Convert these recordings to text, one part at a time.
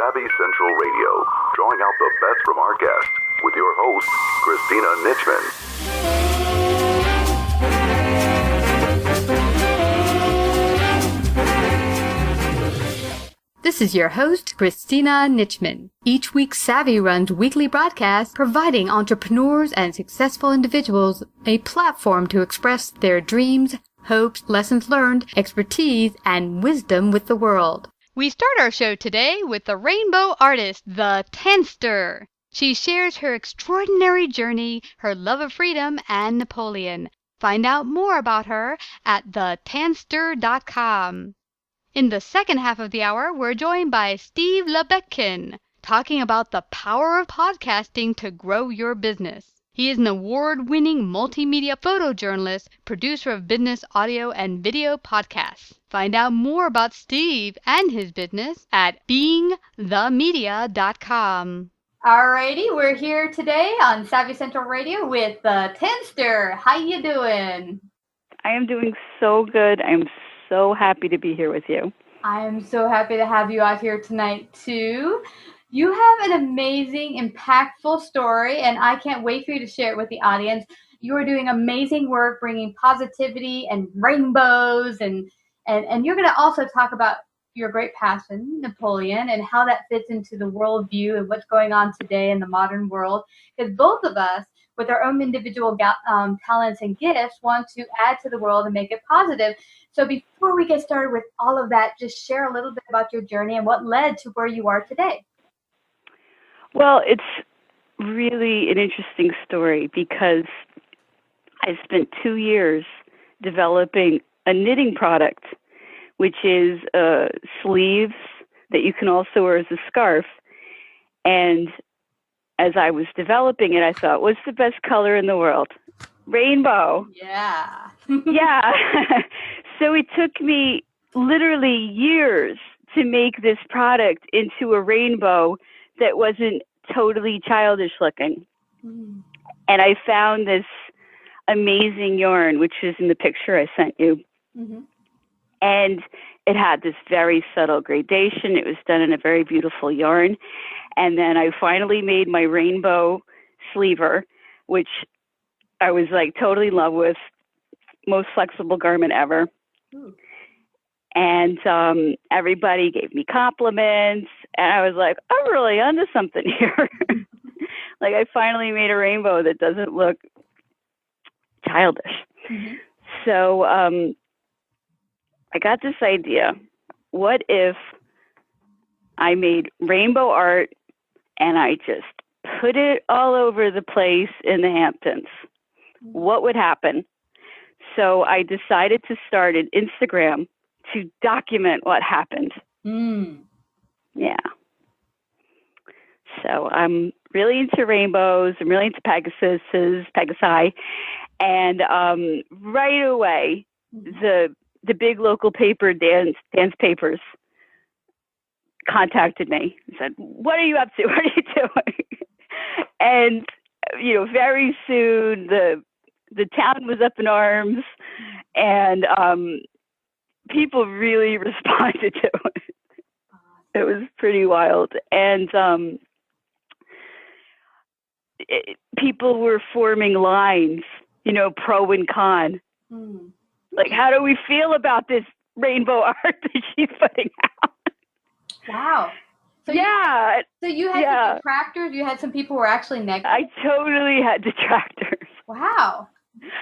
Savvy Central Radio, drawing out the best from our guests with your host, Christina Nitchman. This is your host, Christina Nitchman. Each week, Savvy runs weekly broadcasts providing entrepreneurs and successful individuals a platform to express their dreams, hopes, lessons learned, expertise, and wisdom with the world. We start our show today with the rainbow artist, the Tanster. She shares her extraordinary journey, her love of freedom, and Napoleon. Find out more about her at thetanster.com. In the second half of the hour, we're joined by Steve Lubetkin, talking about the power of podcasting to grow your business. He is an award-winning multimedia photojournalist, producer of business audio and video podcasts. Find out more about Steve and his business at beingthemedia.com. Alrighty, we're here today on Savvy Central Radio with the Tanster. How you doing? I am doing so good. I'm so happy to be here with you. I am so happy to have you out here tonight, too. You have an amazing, impactful story, and I can't wait for you to share it with the audience. You are doing amazing work bringing positivity and rainbows, and you're going to also talk about your great passion, Napoleon, and how that fits into the worldview and what's going on today in the modern world. Because both of us, with our own individual talents and gifts, want to add to the world and make it positive. So before we get started with all of that, just share a little bit about your journey and what led to where you are today. Well, it's really an interesting story because I spent 2 years developing a knitting product, which is sleeves that you can also wear as a scarf. And as I was developing it, I thought, what's the best color in the world? Rainbow. Yeah. Yeah. So it took me literally years to make this product into a rainbow that wasn't totally childish looking. Mm. And I found this amazing yarn, which is in the picture I sent you. Mm-hmm. And it had this very subtle gradation. It was done in a very beautiful yarn. And then I finally made my rainbow sleever, which I was like totally in love with. Most flexible garment ever. Ooh. And everybody gave me compliments, and I was like, I'm really onto something here. Like, I finally made a rainbow that doesn't look childish. Mm-hmm. So I got this idea. What if I made rainbow art and I just put it all over the place in the Hamptons? What would happen? So I decided to start an Instagram to document what happened. Mm. Yeah. So I'm really into rainbows. I'm really into Pegasi. And right away, the big local paper, dance papers, contacted me and said, what are you up to? What are you doing? And, very soon the town was up in arms, and people really responded to it. It was pretty wild. And people were forming lines, pro and con. Mm. Like, how do we feel about this rainbow art that she's putting out? Wow. So yeah. You had some detractors? You had some people who were actually negative? I totally had detractors. Wow.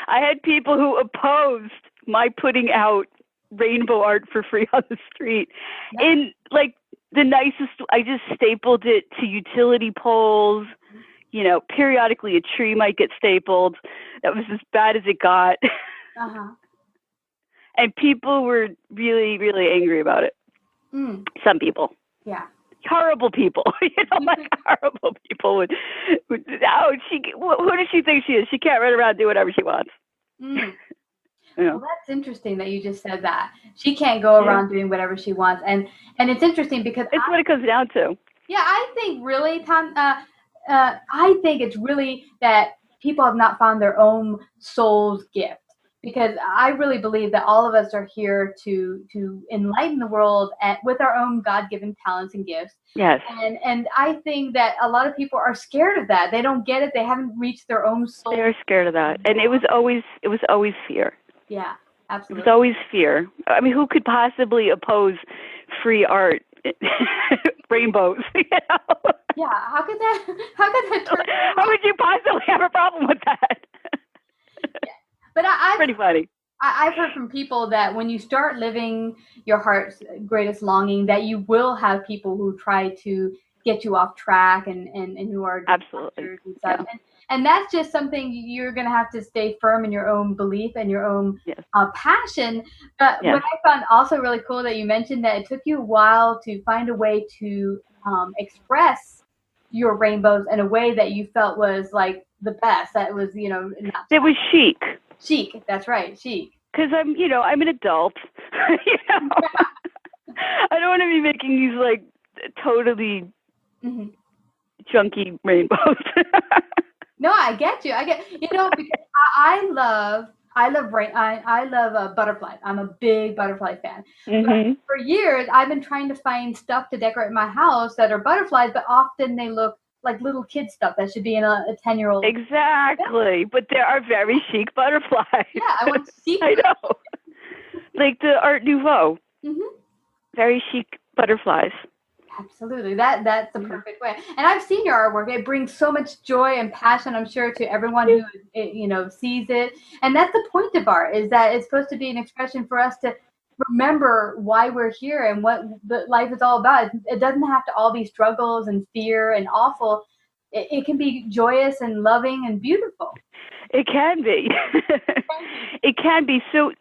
I had people who opposed my putting out rainbow art for free on the street. Yeah. In like the nicest, I just stapled it to utility poles. Periodically a tree might get stapled. That was as bad as it got. Uh-huh. And people were really, really angry about it. Mm. Some people. Yeah. Horrible people. Like horrible people would who does she think she is? She can't run around and do whatever she wants. Mm. Well, that's interesting that you just said that. She can't go around doing whatever she wants. And it's interesting because it's what it comes down to. Yeah, I think really, I think it's really that people have not found their own soul's gift. because I really believe that all of us are here to enlighten the world with our own God-given talents and gifts. Yes. And I think that a lot of people are scared of that. They don't get it. They haven't reached their own soul. They're scared of that. And it was always fear. Yeah, absolutely. It was always fear. I mean, who could possibly oppose free art? Rainbows, you know? Yeah, how could that turn How could you possibly have a problem with that? Yeah. But it's pretty funny. I've heard from people that when you start living your heart's greatest longing, that you will have people who try to get you off track and who are absolutely and such. Yeah. And that's just something you're going to have to stay firm in your own belief and your own passion. But what I found also really cool that you mentioned that it took you a while to find a way to express your rainbows in a way that you felt was like the best. That was, you know, it was chic. Chic, that's right, chic. Because I'm an adult. You know? I don't want to be making these like totally junky rainbows. No, I get you. Because I love butterflies. I'm a big butterfly fan. But for years, I've been trying to find stuff to decorate my house that are butterflies, but often they look like little kid stuff that should be in a 10-year-old. Exactly. Yeah. But there are very chic butterflies. Yeah, I want to see. I know. Like the Art Nouveau. Very chic butterflies. Absolutely. That's the perfect way. And I've seen your artwork. It brings so much joy and passion, I'm sure, to everyone who sees it. And that's the point of art, is that it's supposed to be an expression for us to remember why we're here and what life is all about. It doesn't have to all be struggles and fear and awful. It can be joyous and loving and beautiful. It can be. It can be. So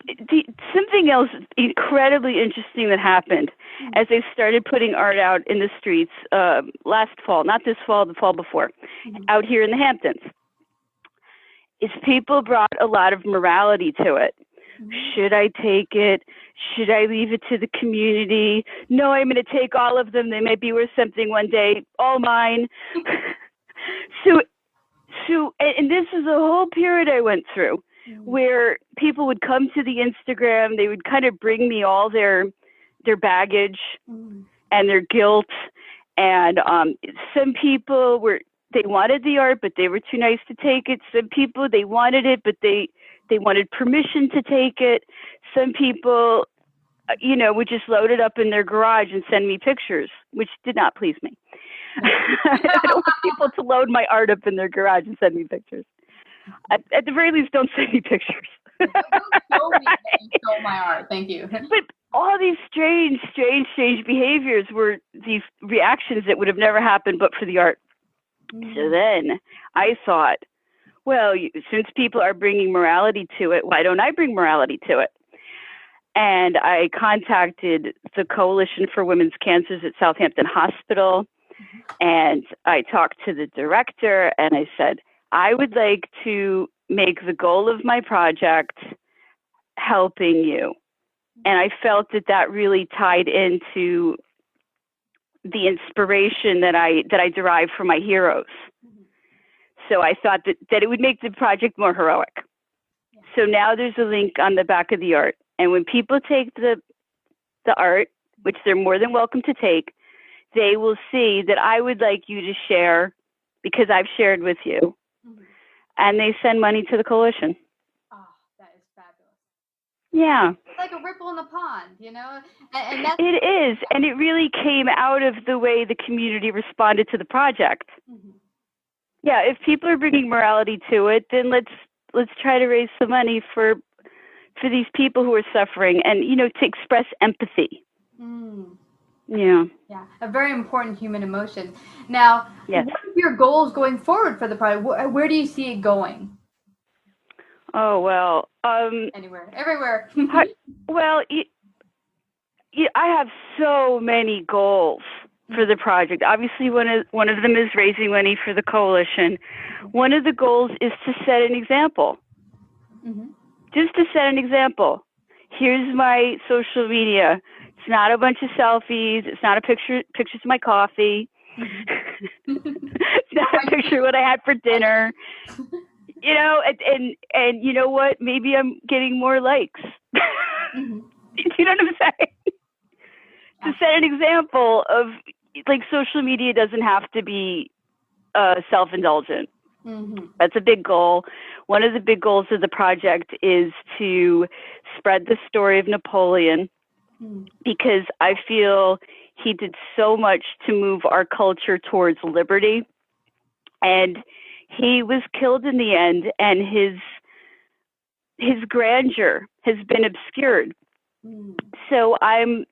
something else incredibly interesting that happened as they started putting art out in the streets last fall, not this fall, the fall before, out here in the Hamptons, is people brought a lot of morality to it. Should I take it? Should I leave it to the community? No, I'm going to take all of them. They might be worth something one day. All mine. So, and this is a whole period I went through where people would come to the Instagram. They would kind of bring me all their baggage and their guilt. And some people they wanted the art, but they were too nice to take it. Some people, they wanted it, but they wanted permission to take it. Some people, would just load it up in their garage and send me pictures, which did not please me. I don't want people to load my art up in their garage and send me pictures. At the very least, don't send me pictures. Don't show me that you stole my art. Thank you. But all these strange behaviors were these reactions that would have never happened but for the art. So then I thought, well, since people are bringing morality to it, why don't I bring morality to it? And I contacted the Coalition for Women's Cancers at Southampton Hospital. And I talked to the director and I said, I would like to make the goal of my project helping you. And I felt that really tied into the inspiration that I derive from my heroes. So I thought that it would make the project more heroic. So now there's a link on the back of the art. And when people take the art, which they're more than welcome to take, they will see that I would like you to share because I've shared with you. And they send money to the coalition. Oh, that is fabulous. Yeah. It's like a ripple in the pond, And that's it is. And it really came out of the way the community responded to the project. Yeah, if people are bringing morality to it, then let's try to raise some money for these people who are suffering and, to express empathy. Yeah. Yeah, a very important human emotion. Now, What are your goals going forward for the project? Where do you see it going? Oh, well. Anywhere, everywhere. I have so many goals for the project. Obviously, one of them is raising money for the coalition. One of the goals is to set an example. Just to set an example. Here's my social media. It's not a bunch of selfies. It's not pictures of my coffee. It's not a picture of what I had for dinner. You know, and you know what? Maybe I'm getting more likes. Mm-hmm. You know what I'm saying? To set an example of, like, social media doesn't have to be self-indulgent. Mm-hmm. That's a big goal. One of the big goals of the project is to spread the story of Napoleon, because I feel he did so much to move our culture towards liberty, and he was killed in the end, and his grandeur has been obscured. So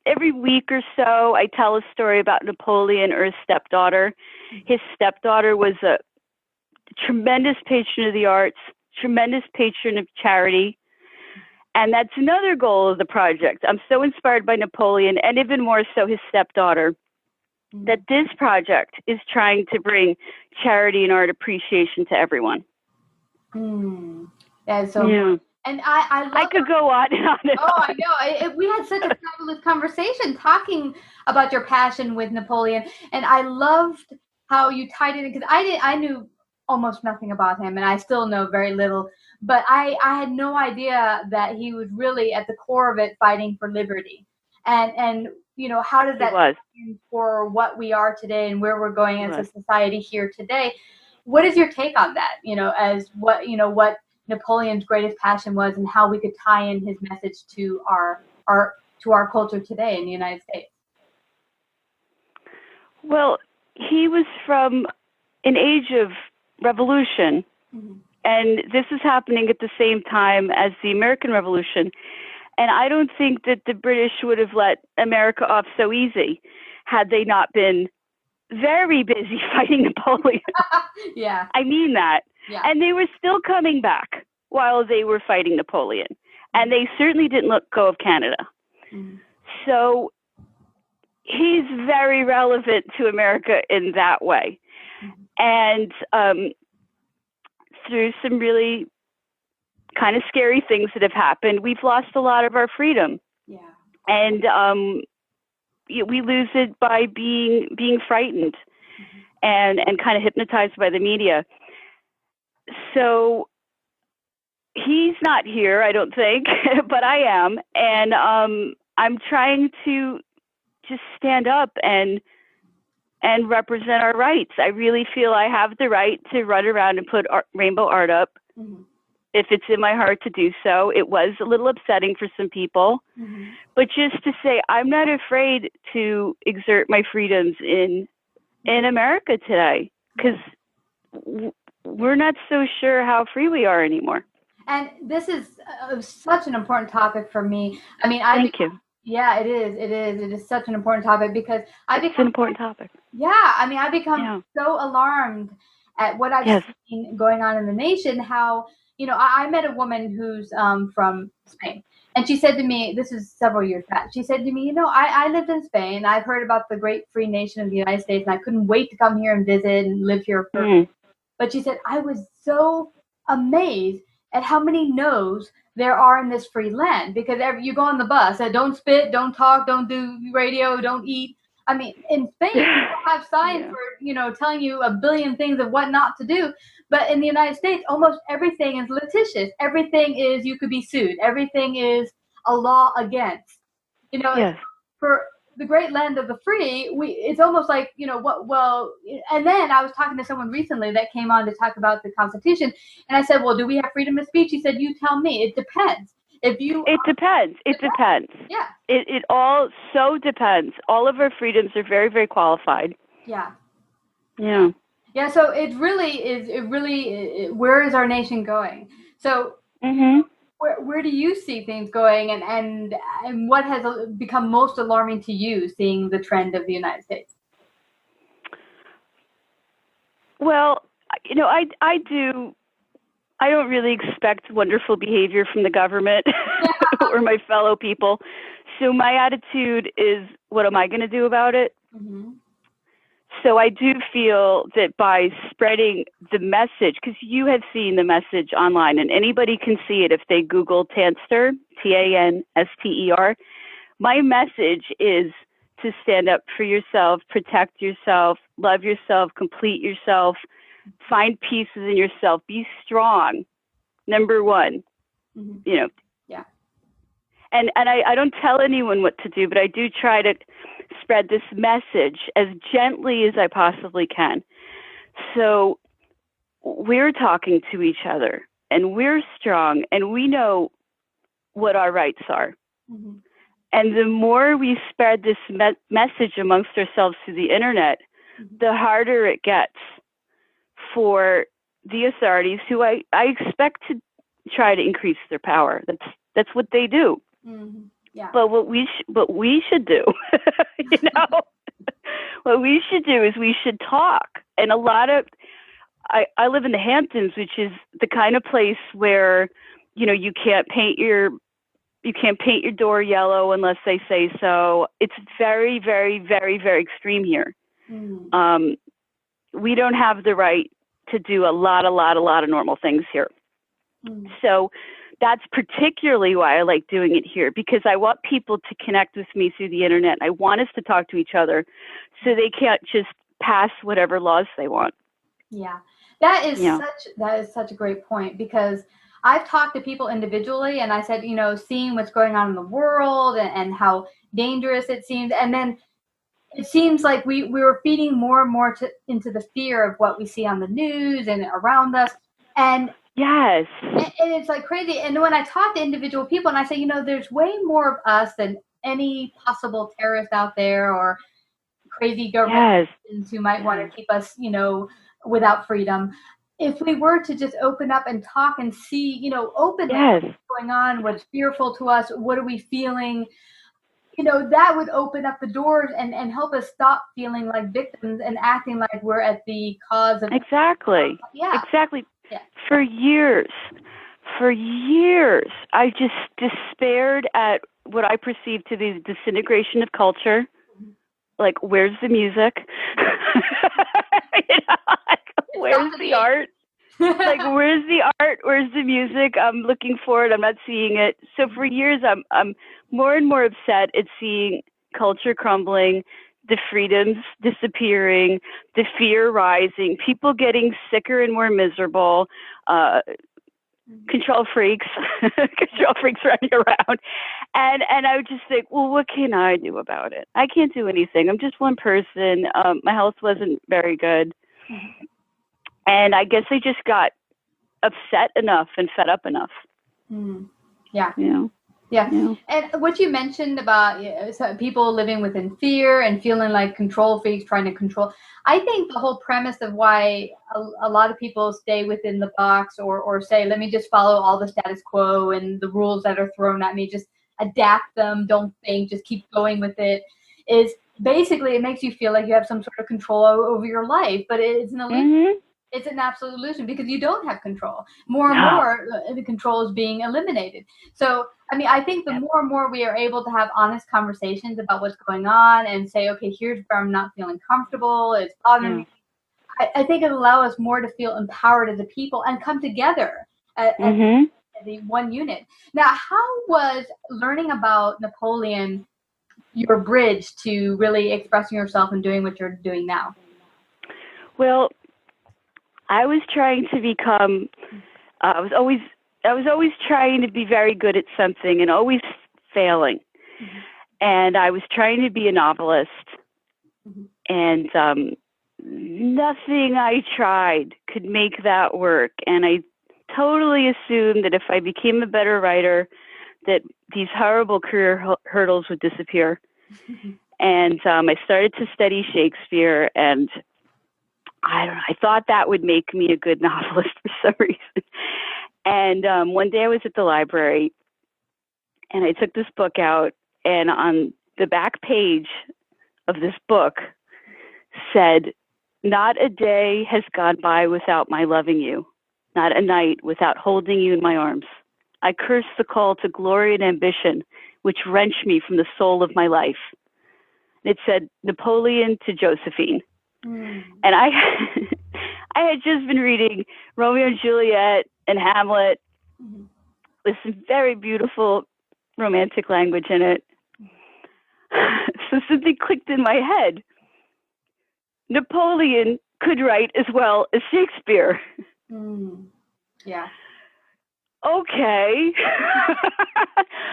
every week or so, I tell a story about Napoleon or his stepdaughter. His stepdaughter was a tremendous patron of the arts, tremendous patron of charity. And that's another goal of the project. I'm so inspired by Napoleon, and even more so his stepdaughter, that this project is trying to bring charity and art appreciation to everyone. Yeah, so and I could go on and on and on. I know. We had such a fabulous conversation talking about your passion with Napoleon, and I loved how you tied it in, because I knew almost nothing about him, and I still know very little. But I had no idea that he was really at the core of it fighting for liberty, and you know, how does that stand for what we are today and where we're going as a society here today? What is your take on that? You know, as what Napoleon's greatest passion was, and how we could tie in his message to our culture today in the United States. Well, he was from an age of revolution, and this is happening at the same time as the American Revolution. And I don't think that the British would have let America off so easy had they not been very busy fighting Napoleon. Yeah. I mean that. Yeah. And they were still coming back while they were fighting Napoleon. And they certainly didn't let go of Canada. So he's very relevant to America in that way. And through some really kind of scary things that have happened, we've lost a lot of our freedom. Yeah. And we lose it by being frightened and kind of hypnotized by the media. So he's not here, I don't think, but I am. And I'm trying to just stand up and represent our rights. I really feel I have the right to run around and put rainbow art up if it's in my heart to do so. It was a little upsetting for some people, but just to say I'm not afraid to exert my freedoms in America today, because we're not so sure how free we are anymore. And this is such an important topic for me. I mean, Thank you. Yeah, it is. It is such an important topic, because it's an important topic. Yeah, I mean, I become so alarmed at what I've seen going on in the nation. How, you know, I met a woman who's from Spain, and she said to me, this is several years back, she said to me, you know, I lived in Spain. I've heard about the great free nation of the United States, and I couldn't wait to come here and visit and live here for. But she said, I was so amazed at how many no's there are in this free land, because you go on the bus, don't spit, don't talk, don't do radio, don't eat. I mean, in Spain, people have signs for, you know, telling you a billion things of what not to do. But in the United States, almost everything is litigious. Everything is, you could be sued. Everything is a law against. You know, for the great land of the free, it's almost like, you know, and then I was talking to someone recently that came on to talk about the Constitution, and I said, well, do we have freedom of speech? He said, you tell me. It depends. It depends. Yeah. It all so depends. All of our freedoms are very, very qualified. Yeah. Yeah. Yeah. So it really is. Where is our nation going? So where do you see things going, and what has become most alarming to you, seeing the trend of the United States? Well, you know, I don't really expect wonderful behavior from the government or my fellow people. So my attitude is, what am I going to do about it? So I do feel that by spreading the message, because you have seen the message online, and anybody can see it if they Google Tanster, Tanster. My message is to stand up for yourself, protect yourself, love yourself, complete yourself, Find peace within yourself. Be strong. Number one, you know. Yeah. And I don't tell anyone what to do, but I do try to spread this message as gently as I possibly can. So we're talking to each other, and we're strong, and we know what our rights are. Mm-hmm. And the more we spread this message amongst ourselves through the internet, the harder it gets for the authorities, who I expect to try to increase their power. That's what they do. Mm-hmm. Yeah. But what we should do, you know, what we should do is we should talk. And a lot of I live in the Hamptons, which is the kind of place where, you know, you can't paint your door yellow unless they say so. It's very, very, very, very extreme here. Mm. We don't have the right to do a lot of normal things here. Mm. So that's particularly why I like doing it here, because I want people to connect with me through the internet. I want us to talk to each other so they can't just pass whatever laws they want. Yeah, that is such a great point, because I've talked to people individually, and I said, you know, seeing what's going on in the world and how dangerous it seems. And then it seems like we were feeding more and more into the fear of what we see on the news and around us. And yes, and it's like crazy. And when I talk to individual people and I say, you know, there's way more of us than any possible terrorist out there or crazy government who might want to keep us, you know, without freedom. If we were to just open up and talk and see, you know, openly what's going on, what's fearful to us, what are we feeling, you know, that would open up the doors and help us stop feeling like victims and acting like we're at the cause of. Exactly. Yeah. Exactly. Yeah. For years, I just despaired at what I perceived to be the disintegration of culture. Like, where's the music? You know, like, where's the art? Like, where's the art? Where's the music? I'm looking for it. I'm not seeing it. So for years, I'm more and more upset at seeing culture crumbling, the freedoms disappearing, the fear rising, people getting sicker and more miserable, control freaks running around. And I would just think, well, what can I do about it? I can't do anything. I'm just one person. My health wasn't very good. And I guess I just got upset enough and fed up enough. Mm. Yeah. You know? Yeah. And what you mentioned about people living within fear and feeling like control freaks trying to control, I think the whole premise of why a lot of people stay within the box or say, let me just follow all the status quo and the rules that are thrown at me, just adapt them, don't think, just keep going with it, is basically it makes you feel like you have some sort of control over your life, but it's an illusion. Mm-hmm. It's an absolute illusion because you don't have control. More and more, the control is being eliminated. So, I mean, I think the more and more we are able to have honest conversations about what's going on and say, okay, here's where I'm not feeling comfortable, it's bothering me. I think it'll allow us more to feel empowered as a people and come together as the one unit. Now, how was learning about Napoleon your bridge to really expressing yourself and doing what you're doing now? Well, I was trying to become, I was always trying to be very good at something and always failing. Mm-hmm. And I was trying to be a novelist. Mm-hmm. And nothing I tried could make that work. And I totally assumed that if I became a better writer, that these horrible career hurdles would disappear. Mm-hmm. And I started to study Shakespeare, and I don't know, I thought that would make me a good novelist for some reason. And one day I was at the library and I took this book out, and on the back page of this book said, "Not a day has gone by without my loving you, not a night without holding you in my arms. I curse the call to glory and ambition, which wrench me from the soul of my life." And it said, Napoleon to Josephine. Mm. And I had just been reading Romeo and Juliet and Hamlet with some very beautiful romantic language in it. So something clicked in my head. Napoleon could write as well as Shakespeare. Yeah. Okay.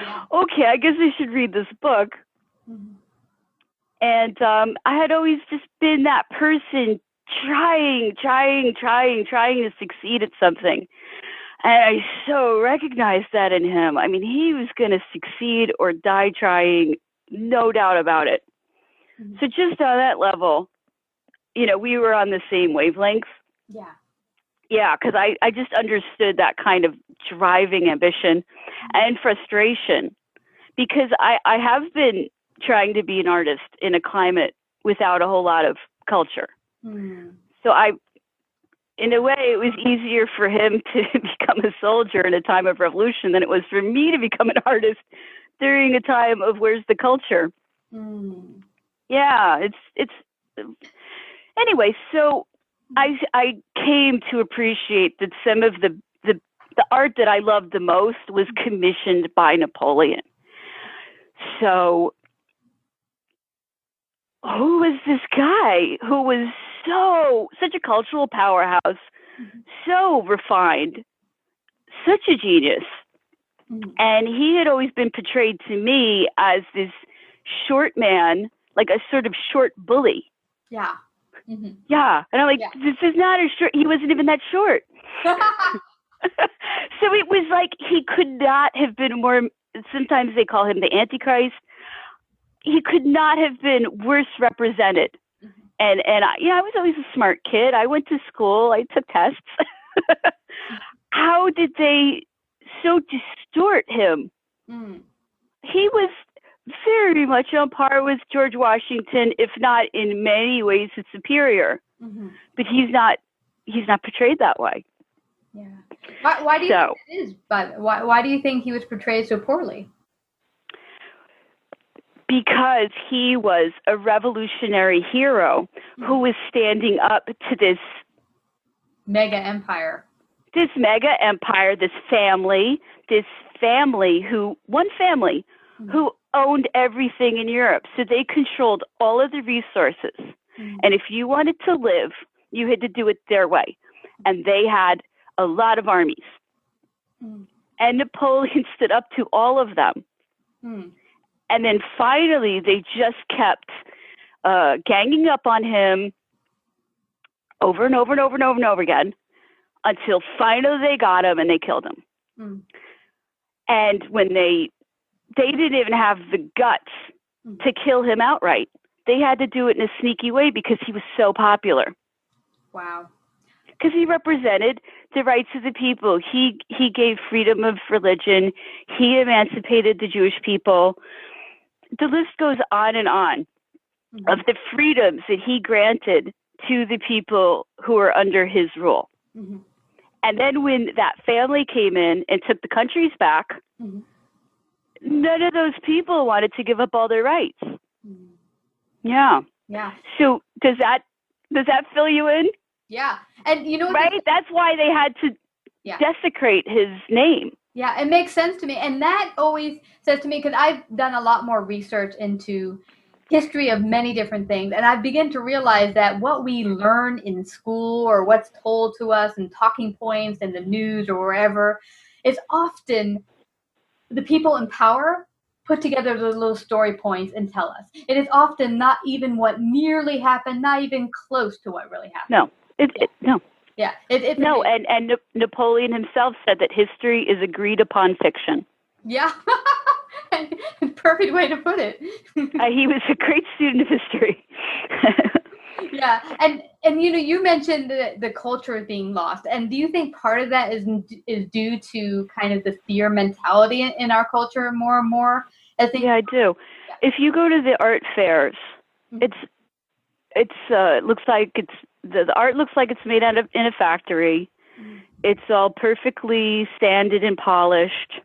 Yeah. Okay, I guess I should read this book. And I had always just been that person trying to succeed at something. And I so recognized that in him. I mean, he was going to succeed or die trying, no doubt about it. So just on that level, you know, we were on the same wavelength. Yeah. Yeah, because I just understood that kind of driving ambition and frustration. Because I have been trying to be an artist in a climate without a whole lot of culture. So in a way, it was easier for him to become a soldier in a time of revolution than it was for me to become an artist during a time of where's the culture. Yeah, it's anyway. So I came to appreciate that some of the art that I loved the most was commissioned by Napoleon. So who was this guy who was such a cultural powerhouse, so refined, such a genius? And he had always been portrayed to me as this short man, like a sort of short bully. Yeah. Yeah. And I'm like, this is not a short, he wasn't even that short. So it was like he could not have been more, sometimes they call him the Antichrist. He could not have been worse represented. And I was always a smart kid. I went to school. I took tests. How did they so distort him? He was very much on par with George Washington, if not in many ways his superior. But he's not portrayed that way. Yeah. Why do you think it is? But why do you think he was portrayed so poorly? Because he was a revolutionary hero who was standing up to this mega empire, this family who owned everything in Europe. So they controlled all of the resources. And if you wanted to live, you had to do it their way. And they had a lot of armies. And Napoleon stood up to all of them. And then finally, they just kept ganging up on him over and over and over and over and over again until finally they got him and they killed him. And when they didn't even have the guts to kill him outright. They had to do it in a sneaky way because he was so popular. Wow. Because he represented the rights of the people. He gave freedom of religion. He emancipated the Jewish people. The list goes on and on of the freedoms that he granted to the people who were under his rule. And then when that family came in and took the countries back, none of those people wanted to give up all their rights. Yeah. So does that fill you in? Yeah. And you know, right? That's why they had to desecrate his name. Yeah, it makes sense to me. And that always says to me, because I've done a lot more research into history of many different things, and I begin to realize that what we learn in school or what's told to us in talking points in the news or wherever is often the people in power put together those little story points and tell us. It is often not even what nearly happened, not even close to what really happened. No. No. Yeah. It's no, and Napoleon himself said that history is agreed upon fiction. Yeah. Perfect way to put it. He was a great student of history. Yeah. And you know, you mentioned the culture being lost. And do you think part of that is due to kind of the fear mentality in our culture more and more? Yeah, I do. Yeah. If you go to the art fairs, it looks like the art looks like it's made in a factory. It's all perfectly sanded and polished.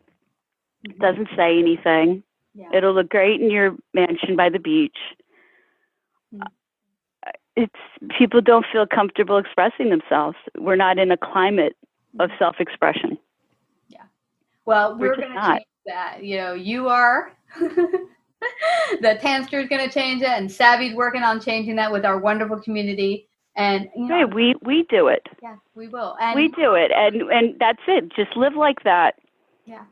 Doesn't say anything. Yeah. It'll look great in your mansion by the beach. People don't feel comfortable expressing themselves. We're not in a climate of self-expression. Yeah. Well, we're going to change that. You know, you are. The Tanster is going to change it, and Savvy's working on changing that with our wonderful community. And you know, Right, we do it. Yeah, we will. And we do it, and that's it. Just live like that. Yeah,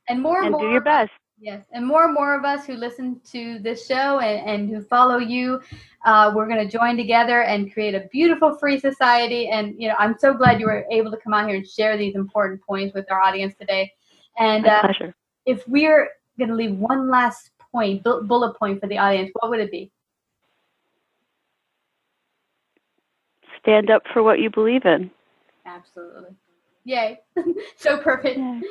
and more and more do your best. Yes, and more of us who listen to this show and who follow you, we're going to join together and create a beautiful free society. And you know, I'm so glad you were able to come out here and share these important points with our audience today. And my pleasure. If we're going to leave one last point, bullet point for the audience, what would it be? Stand up for what you believe in. Absolutely. Yay. So perfect. Yeah.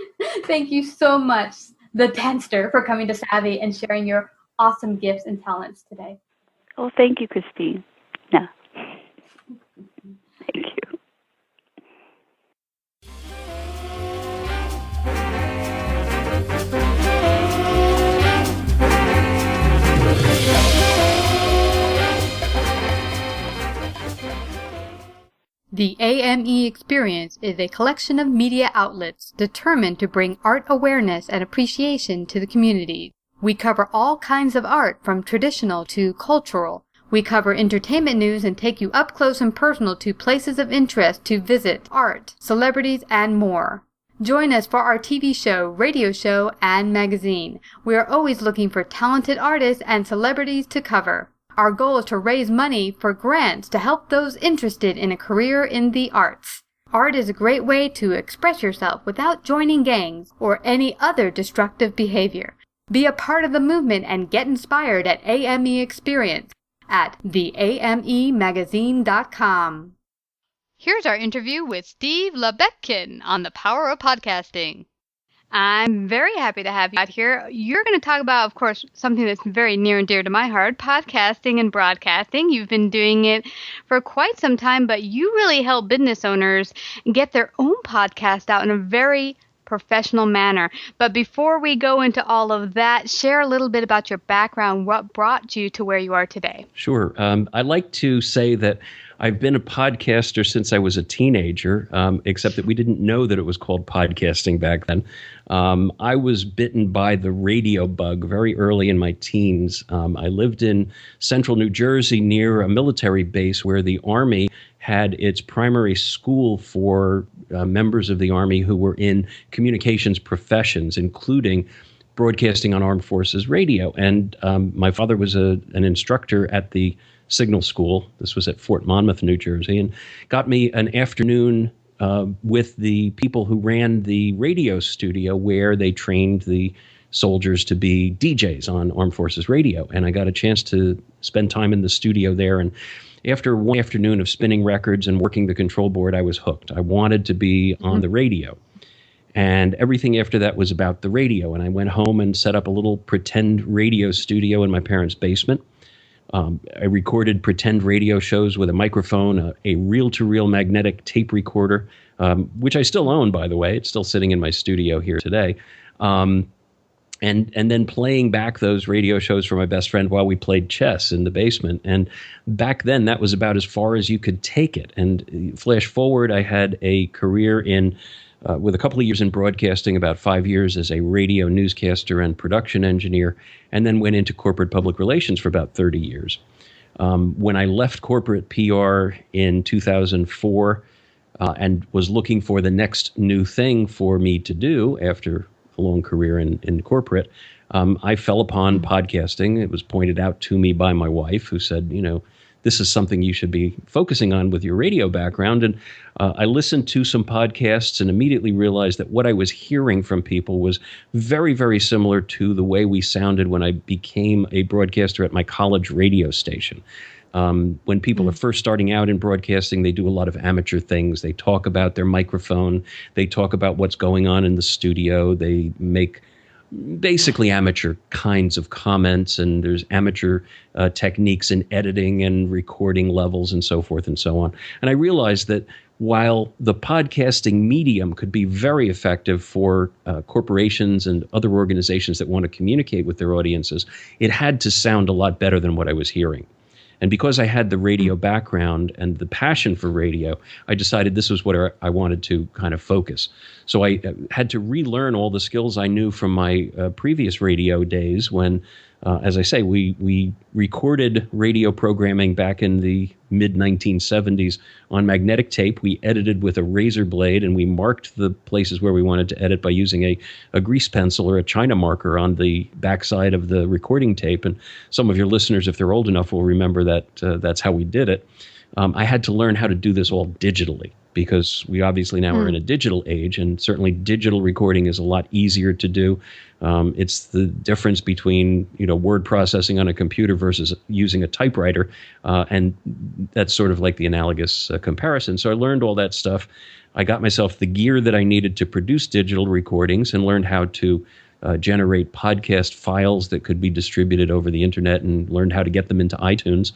Thank you so much, the Tanster, for coming to Savvy and sharing your awesome gifts and talents today. Oh, thank you, Christine. Yeah. Thank you. The AME Experience is a collection of media outlets determined to bring art awareness and appreciation to the community. We cover all kinds of art, from traditional to cultural. We cover entertainment news and take you up close and personal to places of interest to visit, art, celebrities, and more. Join us for our TV show, radio show, and magazine. We are always looking for talented artists and celebrities to cover. Our goal is to raise money for grants to help those interested in a career in the arts. Art is a great way to express yourself without joining gangs or any other destructive behavior. Be a part of the movement and get inspired at AME Experience at theamemagazine.com. Here's our interview with Steve Lubetkin on the power of podcasting. I'm very happy to have you out here. You're going to talk about, of course, something that's very near and dear to my heart, podcasting and broadcasting. You've been doing it for quite some time, but you really help business owners get their own podcast out in a very professional manner. But before we go into all of that, share a little bit about your background, what brought you to where you are today. Sure. I like to say that I've been a podcaster since I was a teenager, except that we didn't know that it was called podcasting back then. I was bitten by the radio bug very early in my teens. I lived in central New Jersey near a military base where the Army had its primary school for members of the Army who were in communications professions, including broadcasting on Armed Forces Radio. And my father was an instructor at the Signal School. This was at Fort Monmouth, New Jersey, and got me an afternoon with the people who ran the radio studio where they trained the soldiers to be DJs on Armed Forces Radio. And I got a chance to spend time in the studio there. And after one afternoon of spinning records and working the control board, I was hooked. I wanted to be on the radio. And everything after that was about the radio. And I went home and set up a little pretend radio studio in my parents' basement. I recorded pretend radio shows with a microphone, a reel-to-reel magnetic tape recorder, which I still own, by the way. It's still sitting in my studio here today. And then playing back those radio shows for my best friend while we played chess in the basement. And back then, that was about as far as you could take it. And flash forward, I had a career with a couple of years in broadcasting, about 5 years as a radio newscaster and production engineer, and then went into corporate public relations for about 30 years. When I left corporate PR in 2004 and was looking for the next new thing for me to do after a long career in corporate, I fell upon podcasting. It was pointed out to me by my wife, who said, this is something you should be focusing on with your radio background. And I listened to some podcasts and immediately realized that what I was hearing from people was very, very similar to the way we sounded when I became a broadcaster at my college radio station. When people are first starting out in broadcasting, they do a lot of amateur things. They talk about their microphone. They talk about what's going on in the studio. They make basically amateur kinds of comments, and there's amateur techniques in editing and recording levels and so forth and so on. And I realized that while the podcasting medium could be very effective for corporations and other organizations that want to communicate with their audiences, it had to sound a lot better than what I was hearing. And because I had the radio background and the passion for radio, I decided this was what I wanted to kind of focus. So I had to relearn all the skills I knew from my previous radio days when As I say, we recorded radio programming back in the mid-1970s on magnetic tape. We edited with a razor blade, and we marked the places where we wanted to edit by using a grease pencil or a China marker on the backside of the recording tape. And some of your listeners, if they're old enough, will remember that that's how we did it. I had to learn how to do this all digitally, because we obviously now are in a digital age, and certainly digital recording is a lot easier to do. It's the difference between word processing on a computer versus using a typewriter, and that's sort of like the analogous comparison. So I learned all that stuff. I got myself the gear that I needed to produce digital recordings, and learned how to generate podcast files that could be distributed over the internet, and learned how to get them into iTunes.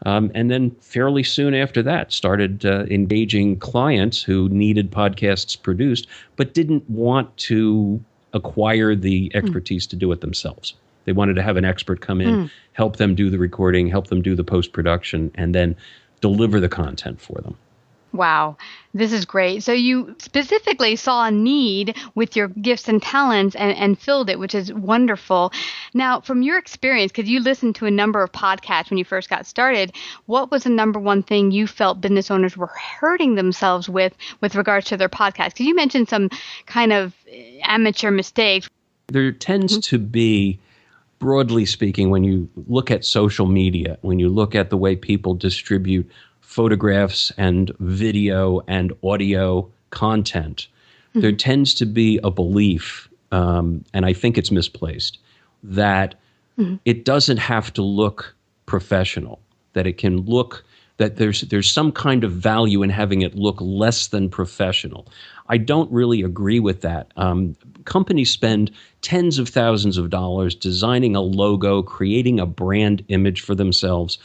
And then fairly soon after that, started engaging clients who needed podcasts produced, but didn't want to acquire the expertise to do it themselves. They wanted to have an expert come in, help them do the recording, help them do the post-production, and then deliver the content for them. Wow, this is great. So you specifically saw a need with your gifts and talents and filled it, which is wonderful. Now, from your experience, because you listened to a number of podcasts when you first got started, what was the number one thing you felt business owners were hurting themselves with regards to their podcast? Because you mentioned some kind of amateur mistakes. There tends to be, broadly speaking, when you look at social media, when you look at the way people distribute photographs and video and audio content, there tends to be a belief, and I think it's misplaced, that it doesn't have to look professional, that it can look, that there's some kind of value in having it look less than professional. I don't really agree with that. Companies spend tens of thousands of dollars designing a logo, creating a brand image for themselves,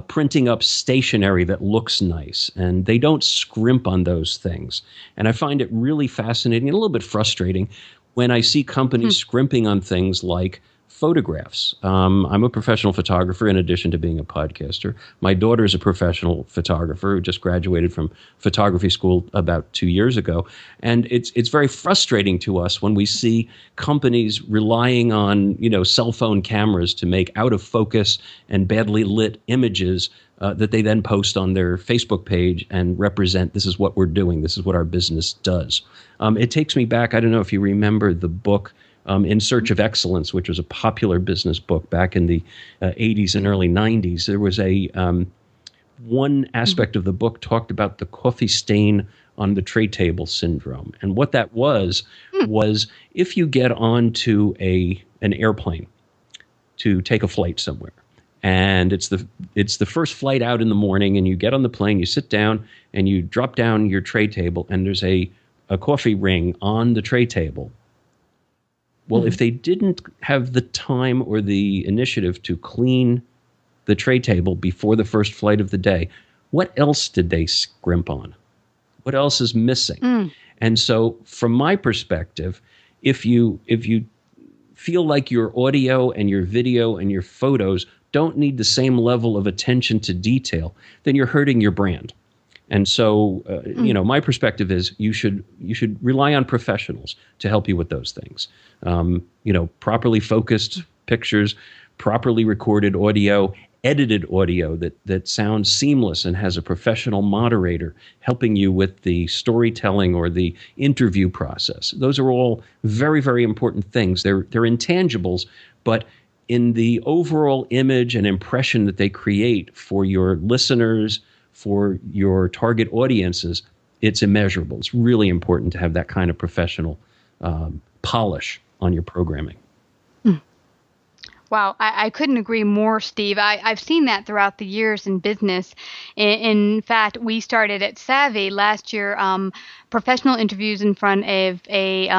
printing up stationery that looks nice, and they don't scrimp on those things. And I find it really fascinating and a little bit frustrating when I see companies scrimping on things like photographs. I'm a professional photographer in addition to being a podcaster. My daughter is a professional photographer who just graduated from photography school about 2 years ago. And it's very frustrating to us when we see companies relying on, cell phone cameras to make out of focus and badly lit images that they then post on their Facebook page and represent, this is what we're doing, this is what our business does. It takes me back, I don't know if you remember the book In Search of Excellence, which was a popular business book back in the 80s and early 90s. There was one aspect of the book talked about the coffee stain on the tray table syndrome. And what that was if you get onto an airplane to take a flight somewhere, and it's the first flight out in the morning, and you get on the plane, you sit down, and you drop down your tray table, and there's a coffee ring on the tray table. Well, if they didn't have the time or the initiative to clean the tray table before the first flight of the day, what else did they scrimp on? What else is missing? And so from my perspective, if you feel like your audio and your video and your photos don't need the same level of attention to detail, then you're hurting your brand. And so, my perspective is you should rely on professionals to help you with those things. Properly focused pictures, properly recorded audio, edited audio that sounds seamless and has a professional moderator helping you with the storytelling or the interview process. Those are all very, very important things. They're intangibles, but in the overall image and impression that they create for your listeners, for your target audiences, it's immeasurable. It's really important to have that kind of professional polish on your programming. Wow, I couldn't agree more, Steve. I've seen that throughout the years in business. In fact, we started at Savvy last year, professional interviews in front of a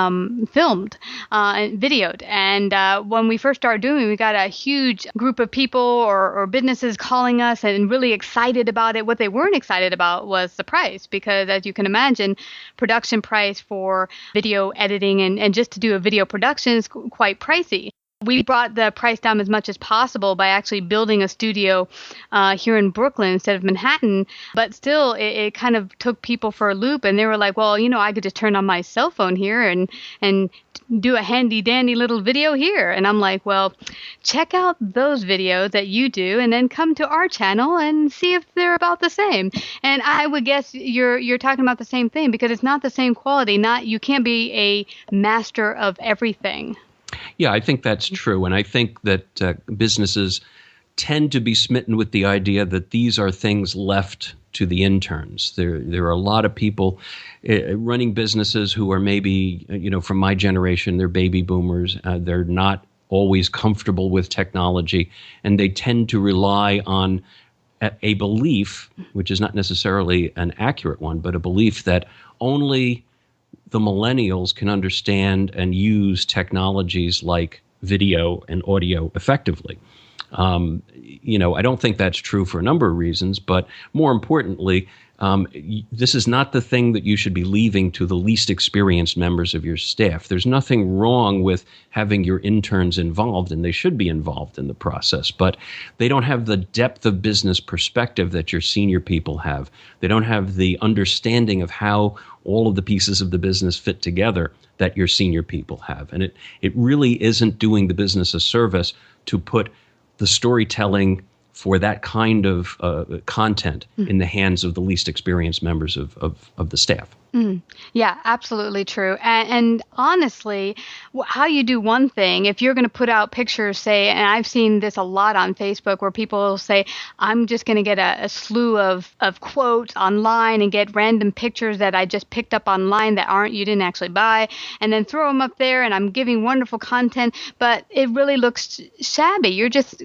filmed and videoed. And when we first started doing it, we got a huge group of people or businesses calling us and really excited about it. What they weren't excited about was the price, because as you can imagine, production price for video editing and just to do a video production is quite pricey. We brought the price down as much as possible by actually building a studio here in Brooklyn instead of Manhattan. But still, it kind of took people for a loop. And they were like, well, I could just turn on my cell phone here and do a handy dandy little video here. And I'm like, well, check out those videos that you do and then come to our channel and see if they're about the same. And I would guess you're talking about the same thing, because it's not the same quality. You can't be a master of everything. Yeah, I think that's true. And I think that businesses tend to be smitten with the idea that these are things left to the interns. There are a lot of people running businesses who are maybe, from my generation, they're baby boomers. They're not always comfortable with technology, and they tend to rely on a belief, which is not necessarily an accurate one, but a belief that only the millennials can understand and use technologies like video and audio effectively. I don't think that's true for a number of reasons, but more importantly, this is not the thing that you should be leaving to the least experienced members of your staff. There's nothing wrong with having your interns involved, and they should be involved in the process, but they don't have the depth of business perspective that your senior people have. They don't have the understanding of how all of the pieces of the business fit together that your senior people have. And it really isn't doing the business a service to put the storytelling for that kind of content in the hands of the least experienced members of the staff. Yeah, absolutely true. And honestly, how you do one thing, if you're going to put out pictures, say, and I've seen this a lot on Facebook where people will say, I'm just going to get a slew of quotes online and get random pictures that I just picked up online that you didn't actually buy, and then throw them up there, and I'm giving wonderful content, but it really looks shabby. You're just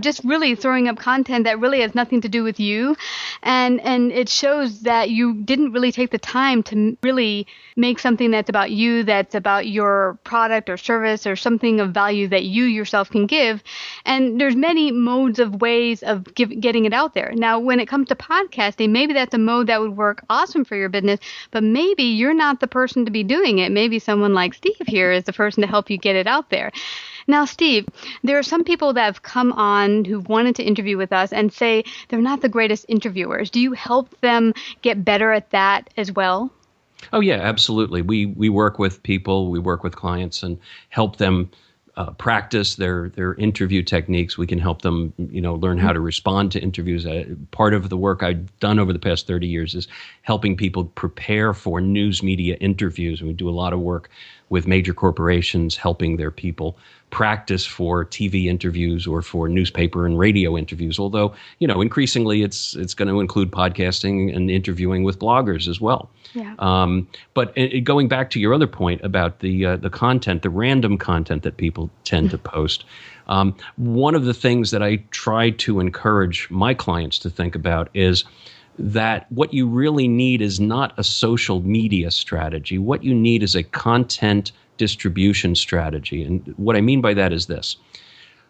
just really throwing up content that really has nothing to do with you. And it shows that you didn't really take the time to really make something that's about you, that's about your product or service or something of value that you yourself can give. And there's many modes of ways of getting it out there. Now, when it comes to podcasting, maybe that's a mode that would work awesome for your business, but maybe you're not the person to be doing it. Maybe someone like Steve here is the person to help you get it out there. Now, Steve, there are some people that have come on who wanted to interview with us and say they're not the greatest interviewers. Do you help them get better at that as well? Oh, yeah, absolutely. We work with people, we work with clients and help them practice their interview techniques. We can help them, learn how to respond to interviews. Part of the work I've done over the past 30 years is helping people prepare for news media interviews. And we do a lot of work with major corporations, helping their people practice for TV interviews or for newspaper and radio interviews. Although, increasingly it's going to include podcasting and interviewing with bloggers as well. Yeah. But going back to your other point about the content, the random content that people tend to post, one of the things that I try to encourage my clients to think about is that what you really need is not a social media strategy. What you need is a content distribution strategy. And what I mean by that is this.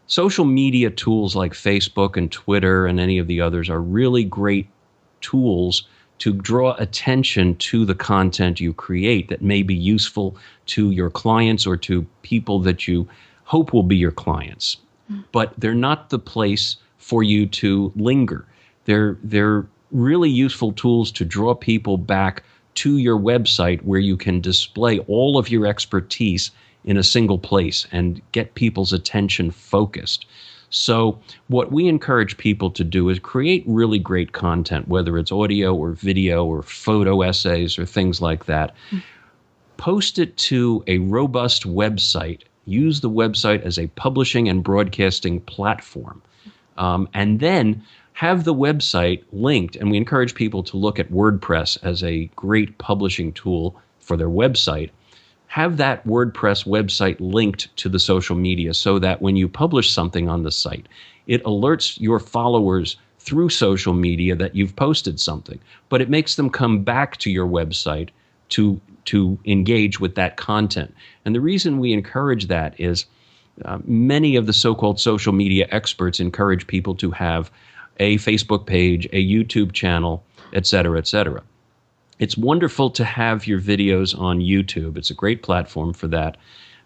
Social media tools like Facebook and Twitter and any of the others are really great tools to draw attention to the content you create that may be useful to your clients or to people that you hope will be your clients. But they're not the place for you to linger. They're really useful tools to draw people back to your website where you can display all of your expertise in a single place and get people's attention focused. So what we encourage people to do is create really great content, whether it's audio or video or photo essays or things like that. Post it to a robust website. Use the website as a publishing and broadcasting platform. And then have the website linked, and we encourage people to look at WordPress as a great publishing tool for their website. Have that WordPress website linked to the social media so that when you publish something on the site, it alerts your followers through social media that you've posted something, but it makes them come back to your website to engage with that content. And the reason we encourage that is many of the so-called social media experts encourage people to have a Facebook page, a YouTube channel, et cetera, et cetera. It's wonderful to have your videos on YouTube. It's a great platform for that.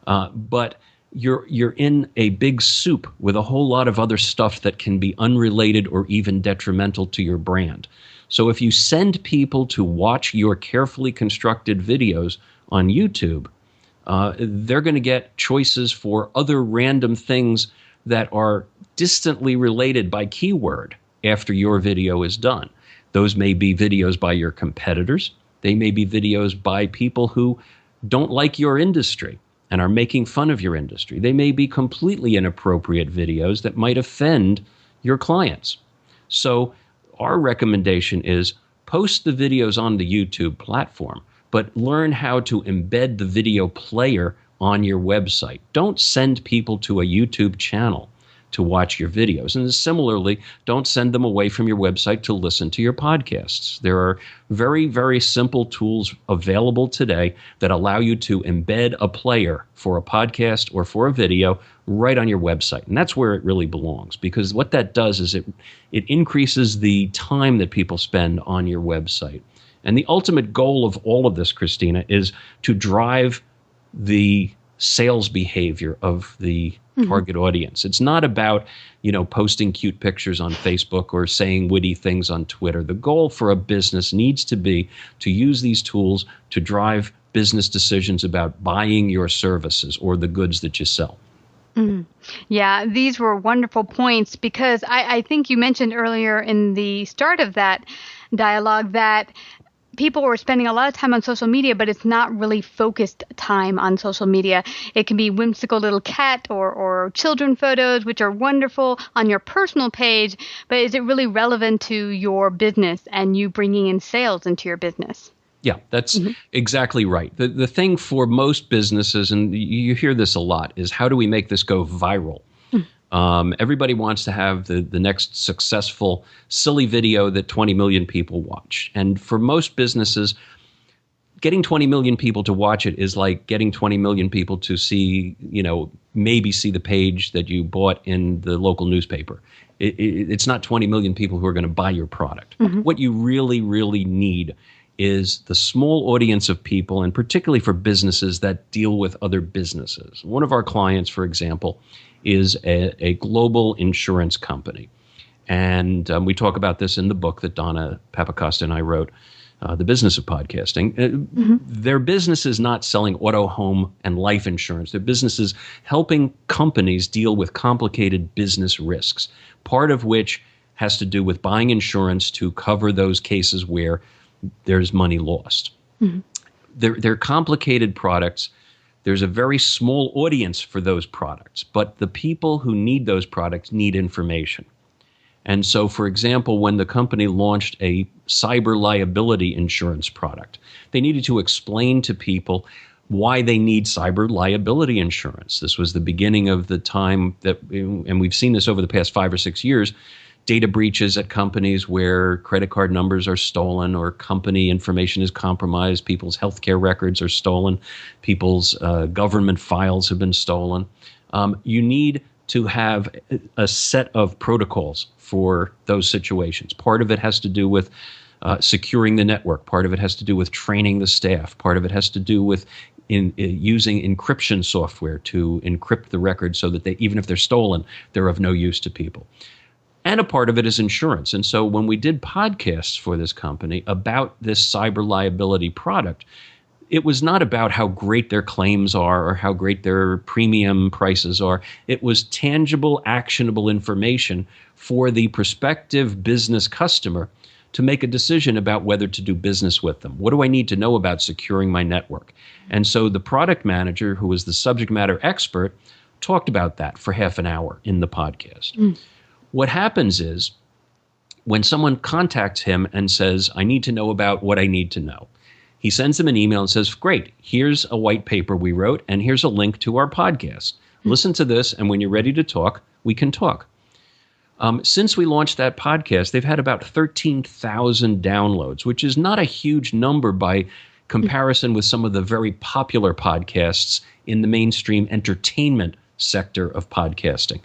But you're in a big soup with a whole lot of other stuff that can be unrelated or even detrimental to your brand. So if you send people to watch your carefully constructed videos on YouTube, they're going to get choices for other random things that are distantly related by keyword after your video is done. Those may be videos by your competitors. They may be videos by people who don't like your industry and are making fun of your industry. They may be completely inappropriate videos that might offend your clients. So our recommendation is post the videos on the YouTube platform, but learn how to embed the video player on your website. Don't send people to a YouTube channel to watch your videos. And similarly, don't send them away from your website to listen to your podcasts. There are very, very simple tools available today that allow you to embed a player for a podcast or for a video right on your website. And that's where it really belongs, because what that does is it increases the time that people spend on your website. And the ultimate goal of all of this, Christina, is to drive the sales behavior of the target audience. It's not about, posting cute pictures on Facebook or saying witty things on Twitter. The goal for a business needs to be to use these tools to drive business decisions about buying your services or the goods that you sell. Yeah, these were wonderful points, because I think you mentioned earlier in the start of that dialogue that people were spending a lot of time on social media, but it's not really focused time on social media. It can be whimsical little cat or children photos, which are wonderful on your personal page, but is it really relevant to your business and you bringing in sales into your business? Yeah, that's exactly right. The thing for most businesses, and you hear this a lot, is how do we make this go viral? Everybody wants to have the next successful, silly video that 20 million people watch. And for most businesses, getting 20 million people to watch it is like getting 20 million people to see, maybe see the page that you bought in the local newspaper. It's not 20 million people who are going to buy your product. What you really, really need is the small audience of people, and particularly for businesses that deal with other businesses. One of our clients, for example, is a global insurance company. And we talk about this in the book that Donna Papacosta and I wrote, The Business of Podcasting. Their business is not selling auto, home, and life insurance. Their business is helping companies deal with complicated business risks, part of which has to do with buying insurance to cover those cases where there's money lost. They're complicated products. There's a very small audience for those products, but the people who need those products need information. And so, for example, when the company launched a cyber liability insurance product, they needed to explain to people why they need cyber liability insurance. This was the beginning of the time that, and we've seen this over the past 5 or 6 years, data breaches at companies where credit card numbers are stolen or company information is compromised, people's healthcare records are stolen, people's government files have been stolen. You need to have a set of protocols for those situations. Part of it has to do with securing the network. Part of it has to do with training the staff. Part of it has to do with using encryption software to encrypt the records so that they, even if they're stolen, they're of no use to people. And a part of it is insurance. And so when we did podcasts for this company about this cyber liability product, it was not about how great their claims are or how great their premium prices are. It was tangible, actionable information for the prospective business customer to make a decision about whether to do business with them. What do I need to know about securing my network? And so the product manager, who was the subject matter expert, talked about that for half an hour in the podcast. What happens is when someone contacts him and says, I need to know about what I need to know, he sends them an email and says, great, here's a white paper we wrote, and here's a link to our podcast. Listen to this, and when you're ready to talk, we can talk. Since we launched that podcast, they've had about 13,000 downloads, which is not a huge number by comparison with some of the very popular podcasts in the mainstream entertainment sector of podcasting.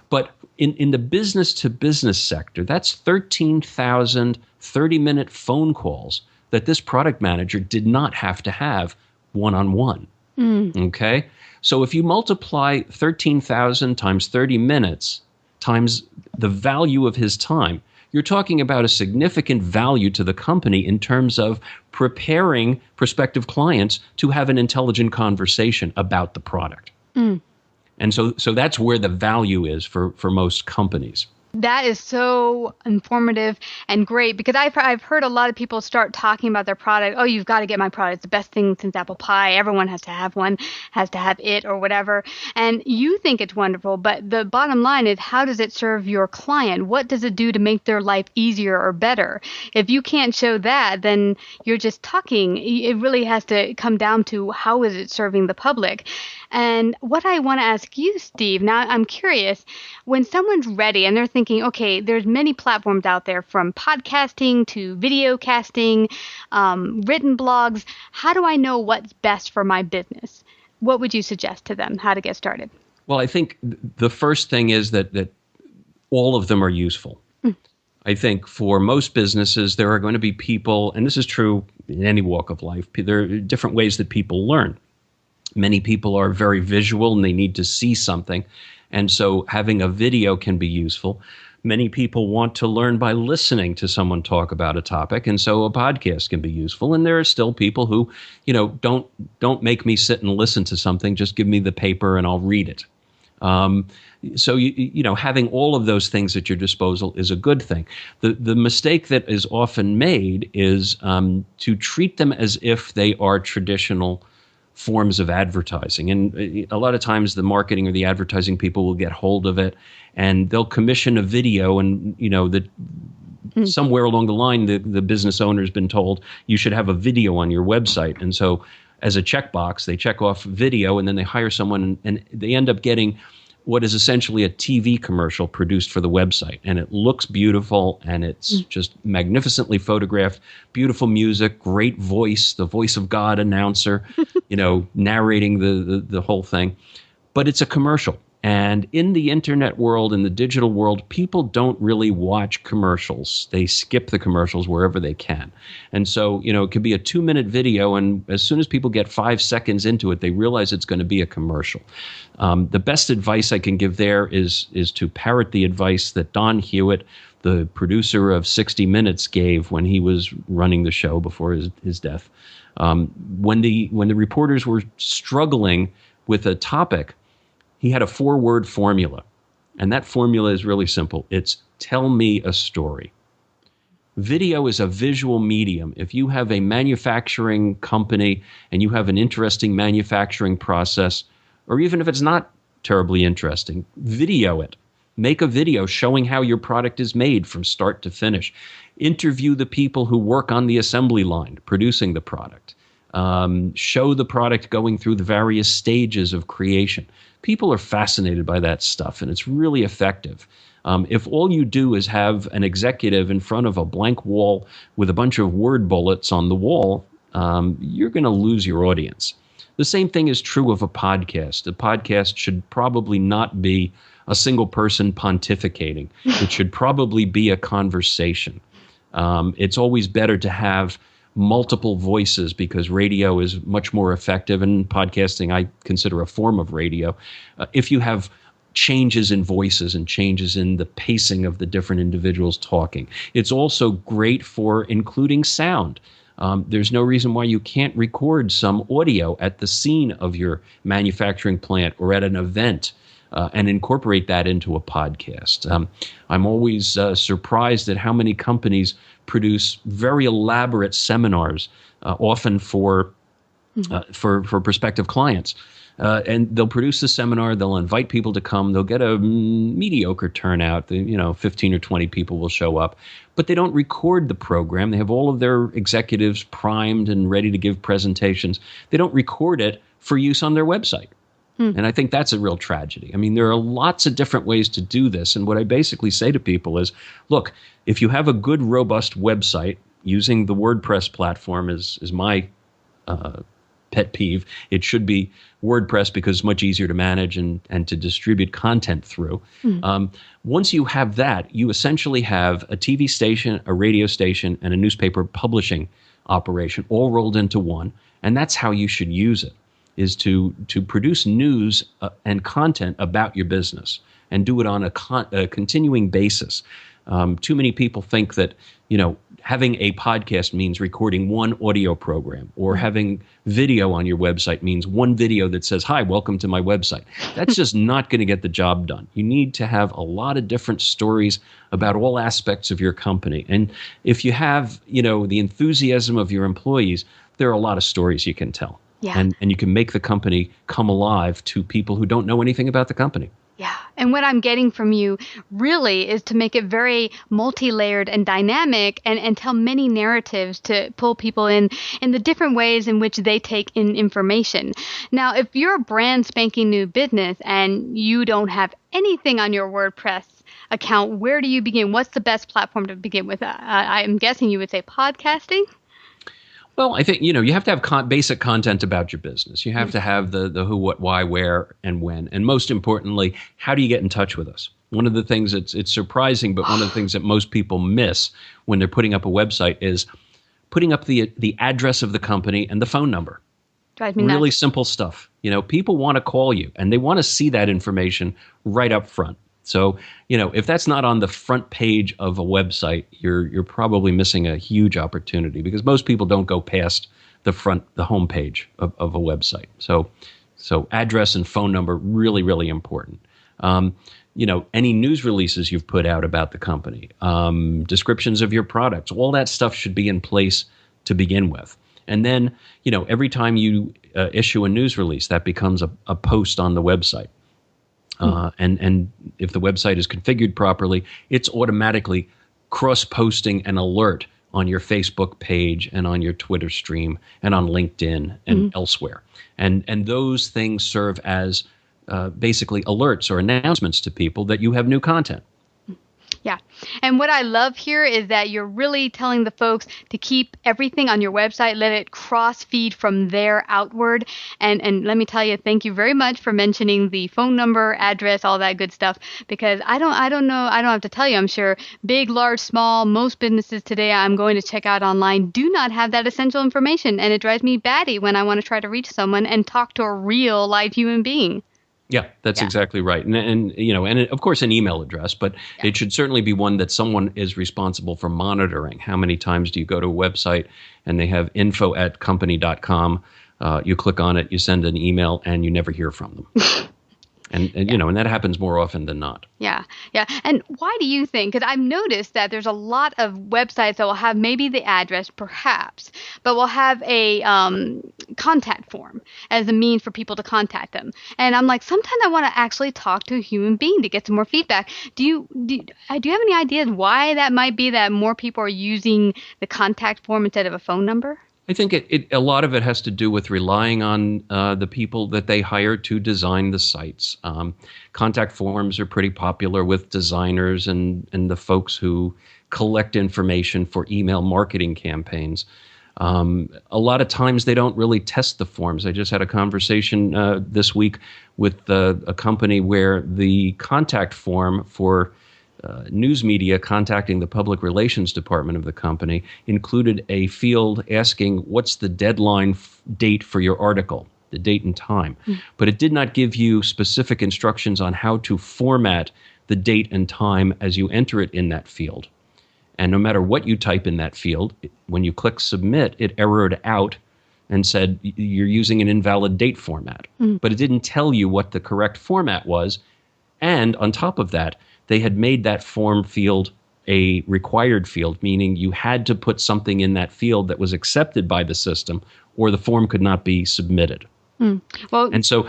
But in the business-to-business sector, that's 13,000 30-minute phone calls that this product manager did not have to have one-on-one. Okay? So if you multiply 13,000 times 30 minutes times the value of his time, you're talking about a significant value to the company in terms of preparing prospective clients to have an intelligent conversation about the product. And so that's where the value is for most companies. That is so informative and great, because I've heard a lot of people start talking about their product. Oh, you've got to get my product. It's the best thing since apple pie. Everyone has to have one, has to have it or whatever. And you think it's wonderful, but the bottom line is, how does it serve your client? What does it do to make their life easier or better? If you can't show that, then you're just talking. It really has to come down to, how is it serving the public? And what I want to ask you, Steve, now I'm curious, when someone's ready and they're thinking, okay, there's many platforms out there, from podcasting to video casting, written blogs. How do I know what's best for my business? What would you suggest to them, how to get started? Well, I think the first thing is that all of them are useful. I think for most businesses, there are going to be people, and this is true in any walk of life, there are different ways that people learn. Many people are very visual and they need to see something. And so having a video can be useful. Many people want to learn by listening to someone talk about a topic. And so a podcast can be useful. And there are still people who, don't make me sit and listen to something. Just give me the paper and I'll read it. So, having all of those things at your disposal is a good thing. The mistake that is often made is to treat them as if they are traditional forms of advertising. And a lot of times the marketing or the advertising people will get hold of it and they'll commission a video, and somewhere along the line the business owner's been told you should have a video on your website. And so as a checkbox, they check off video, and then they hire someone, and they end up getting what is essentially a TV commercial produced for the website. And it looks beautiful, and it's just magnificently photographed, beautiful music, great voice, the voice of God announcer, narrating the whole thing. But it's a commercial. And in the internet world, in the digital world, people don't really watch commercials. They skip the commercials wherever they can. And so, it could be a 2-minute video, and as soon as people get 5 seconds into it, they realize it's going to be a commercial. The best advice I can give there is to parrot the advice that Don Hewitt, the producer of 60 Minutes, gave when he was running the show before his death. When the reporters were struggling with a topic, he had a 4-word formula, and that formula is really simple. It's tell me a story. Video is a visual medium. If you have a manufacturing company and you have an interesting manufacturing process, or even if it's not terribly interesting, video it. Make a video showing how your product is made from start to finish. Interview the people who work on the assembly line producing the product. Show the product going through the various stages of creation. People are fascinated by that stuff, and it's really effective. If all you do is have an executive in front of a blank wall with a bunch of word bullets on the wall, you're going to lose your audience. The same thing is true of a podcast. A podcast should probably not be a single person pontificating. It should probably be a conversation. It's always better to have multiple voices, because radio is much more effective, and podcasting I consider a form of radio. If you have changes in voices and changes in the pacing of the different individuals talking. It's also great for including sound. There's no reason why you can't record some audio at the scene of your manufacturing plant or at an event and incorporate that into a podcast. I'm always surprised at how many companies produce very elaborate seminars, often for prospective clients. And they'll produce the seminar, they'll invite people to come, they'll get a mediocre turnout, 15 or 20 people will show up, but they don't record the program. They have all of their executives primed and ready to give presentations. They don't record it for use on their website. And I think that's a real tragedy. I mean, there are lots of different ways to do this. And what I basically say to people is, look, if you have a good, robust website, using the WordPress platform is my pet peeve. It should be WordPress because it's much easier to manage and to distribute content through. Once you have that, you essentially have a TV station, a radio station, and a newspaper publishing operation all rolled into one. And that's how you should use it. is to produce news and content about your business and do it on a continuing basis. Too many people think that, having a podcast means recording one audio program, or having video on your website means one video that says, "Hi, welcome to my website." That's just not going to get the job done. You need to have a lot of different stories about all aspects of your company. And if you have, the enthusiasm of your employees, there are a lot of stories you can tell. Yeah. And you can make the company come alive to people who don't know anything about the company. Yeah. And what I'm getting from you really is to make it very multi-layered and dynamic, and tell many narratives to pull people in the different ways in which they take in information. Now, if you're a brand spanking new business and you don't have anything on your WordPress account, where do you begin? What's the best platform to begin with? I'm guessing you would say podcasting. Well, I think, you have to have basic content about your business. You have to have the who, what, why, where, and when. And most importantly, how do you get in touch with us? One of the things it's surprising, but one of the things that most people miss when they're putting up a website is putting up the address of the company and the phone number. Really simple stuff. People want to call you, and they want to see that information right up front. So, if that's not on the front page of a website, you're probably missing a huge opportunity, because most people don't go past the home page of a website. So address and phone number, really, really important. Any news releases you've put out about the company, descriptions of your products, all that stuff should be in place to begin with. And then, every time you issue a news release, that becomes a post on the website. And if the website is configured properly, it's automatically cross-posting an alert on your Facebook page and on your Twitter stream and on LinkedIn and elsewhere. And those things serve as basically alerts or announcements to people that you have new content. Yeah. And what I love here is that you're really telling the folks to keep everything on your website, let it cross feed from there outward. And let me tell you, thank you very much for mentioning the phone number, address, all that good stuff, because I don't know, I don't have to tell you, I'm sure big, large, small, most businesses today I'm going to check out online do not have that essential information. And it drives me batty when I want to try to reach someone and talk to a real live human being. Yeah, that's exactly right. And of course an email address, but it should certainly be one that someone is responsible for monitoring. How many times do you go to a website and they have info@company.com, you click on it, you send an email, and you never hear from them. And that happens more often than not. Yeah. And why do you think? Because I've noticed that there's a lot of websites that will have maybe the address, perhaps, but will have a contact form as a means for people to contact them. And I'm like, sometimes I want to actually talk to a human being to get some more feedback. Do you have any ideas why that might be, that more people are using the contact form instead of a phone number? I think a lot of it has to do with relying on the people that they hire to design the sites. Contact forms are pretty popular with designers and the folks who collect information for email marketing campaigns. A lot of times they don't really test the forms. I just had a conversation this week with a company where the contact form for news media contacting the public relations department of the company included a field asking what's the deadline date for your article, the date and time. But it did not give you specific instructions on how to format the date and time as you enter it in that field. And no matter what you type in that field, when you click submit, it errored out and said you're using an invalid date format. But it didn't tell you what the correct format was. And on top of that, they had made that form field a required field, meaning you had to put something in that field that was accepted by the system, or the form could not be submitted. Well, and so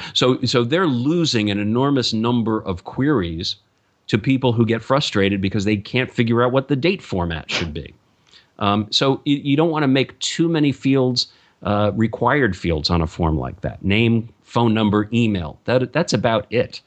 they're losing an enormous number of queries to people who get frustrated because they can't figure out what the date format should be. So you don't want to make too many fields required fields on a form like that. Name, phone number, email. That's about it.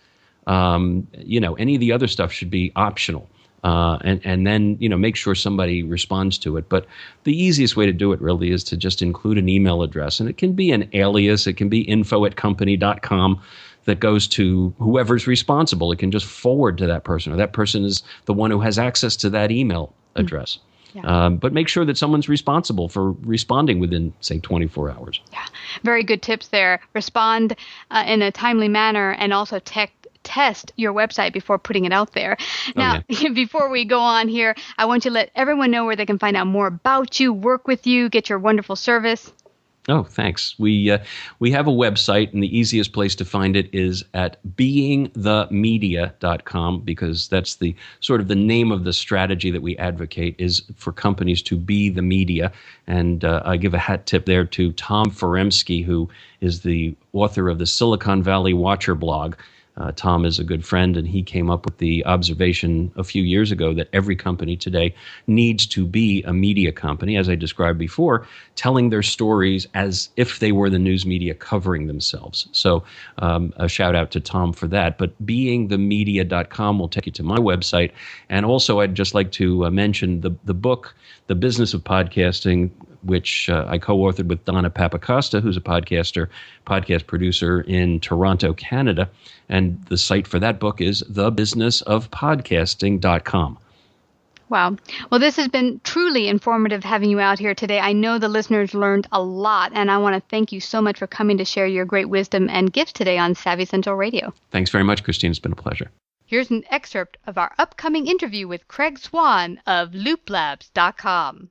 Any of the other stuff should be optional. And then, make sure somebody responds to it. But the easiest way to do it really is to just include an email address. And it can be an alias. It can be info@company.com that goes to whoever's responsible. It can just forward to that person, or that person is the one who has access to that email address. But make sure that someone's responsible for responding within, say, 24 hours. Yeah, very good tips there. Respond in a timely manner, and also test your website before putting it out there. Now, before we go on here, I want you to let everyone know where they can find out more about you, work with you, get your wonderful service. Oh, thanks. We have a website, and the easiest place to find it is at beingthemedia.com, because that's the sort of the name of the strategy that we advocate, is for companies to be the media. And I give a hat tip there to Tom Foremsky, who is the author of the Silicon Valley Watcher blog. Tom is a good friend, and he came up with the observation a few years ago that every company today needs to be a media company, as I described before, telling their stories as if they were the news media covering themselves. So a shout out to Tom for that. But beingthemedia.com will take you to my website. And also I'd just like to mention the book, The Business of Podcasting, which I co-authored with Donna Papacosta, who's a podcast producer in Toronto, Canada. And the site for that book is thebusinessofpodcasting.com. Wow. Well, this has been truly informative having you out here today. I know the listeners learned a lot, and I want to thank you so much for coming to share your great wisdom and gifts today on Savvy Central Radio. Thanks very much, Christine. It's been a pleasure. Here's an excerpt of our upcoming interview with Craig Swan of looplabs.com.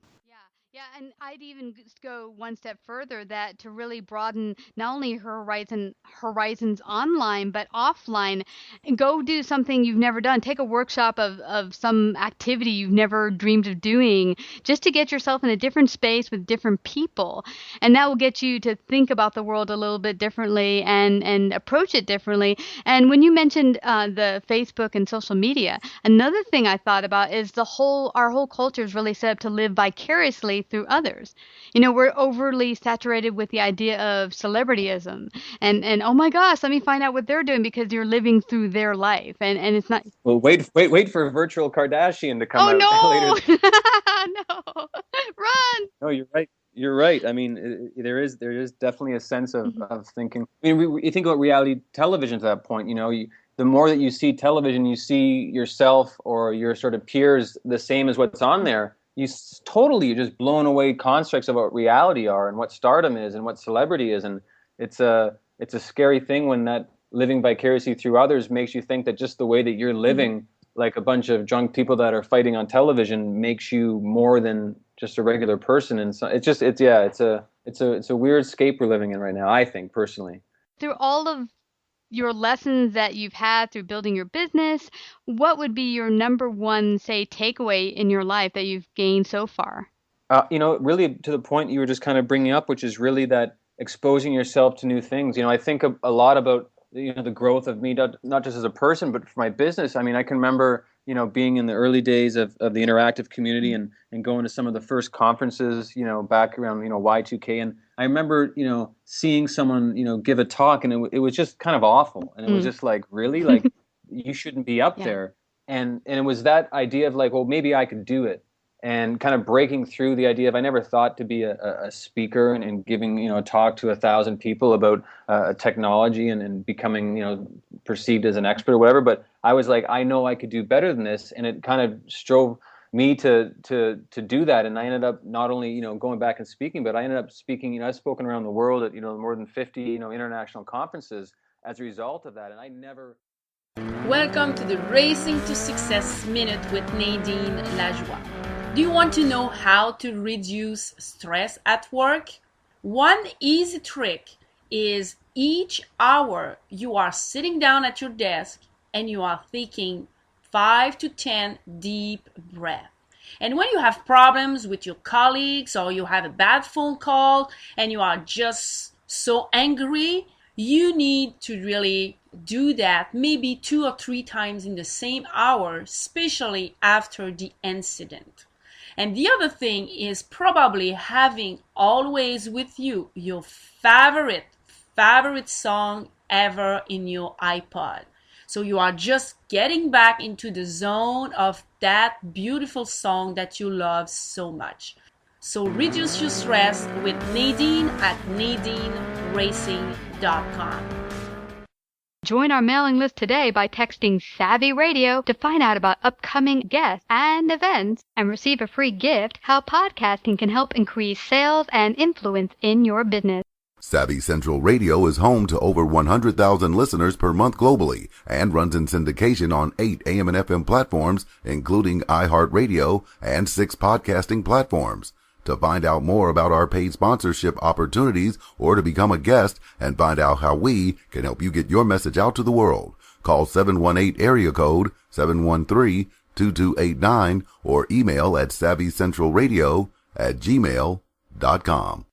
Yeah, and I'd even go one step further, that to really broaden not only horizons online, but offline, and go do something you've never done. Take a workshop of some activity you've never dreamed of doing, just to get yourself in a different space with different people. And that will get you to think about the world a little bit differently and approach it differently. And when you mentioned the Facebook and social media, another thing I thought about is our whole culture is really set up to live vicariously through others. You know, we're overly saturated with the idea of celebrityism and oh my gosh, let me find out what they're doing, because you're living through their life, and it's not. Well, wait for virtual Kardashian to come out later. No, run. No, you're right. I mean, there is definitely a sense of thinking. I mean, you think about reality television to that point. You know, the more that you see television, you see yourself or your sort of peers the same as what's on there. You're just blown away constructs of what reality are and what stardom is and what celebrity is. And it's a scary thing when that living vicariously through others makes you think that just the way that you're living, like a bunch of drunk people that are fighting on television, makes you more than just a regular person. And so it's a weird scape we're living in right now, I think, personally. Through all of your lessons that you've had through building your business, what would be your number one, say, takeaway in your life that you've gained so far? Really to the point you were just kind of bringing up, which is really that exposing yourself to new things. You know, I think a lot about, the growth of me, not just as a person, but for my business. I mean, I can remember, being in the early days of the interactive community and going to some of the first conferences, back around, Y2K. And I remember, seeing someone, give a talk, and it was just kind of awful. And it was just like, really? Like, you shouldn't be up there. And it was that idea of like, well, maybe I could do it. And kind of breaking through the idea of, I never thought to be a speaker and giving, a talk to 1,000 people about technology and becoming, perceived as an expert or whatever. But I was like, I know I could do better than this. And it kind of strove me to do that. And I ended up not only, going back and speaking, but I ended up speaking, I've spoken around the world at, more than 50, international conferences as a result of that. And I never... Welcome to the Racing to Success Minute with Nadine Lajoie. Do you want to know how to reduce stress at work? One easy trick is each hour you are sitting down at your desk and you are taking 5 to 10 deep breaths. And when you have problems with your colleagues or you have a bad phone call and you are just so angry, you need to really do that maybe 2 or 3 times in the same hour, especially after the incident. And the other thing is probably having always with you your favorite song ever in your iPod. So you are just getting back into the zone of that beautiful song that you love so much. So reduce your stress with Nadine at NadineRacing.com. Join our mailing list today by texting Savvy Radio to find out about upcoming guests and events and receive a free gift, how podcasting can help increase sales and influence in your business. Savvy Central Radio is home to over 100,000 listeners per month globally and runs in syndication on 8 AM and FM platforms, including iHeartRadio and 6 podcasting platforms. To find out more about our paid sponsorship opportunities or to become a guest and find out how we can help you get your message out to the world, call 718 area code 713-2289 or email at savvycentralradio@gmail.com.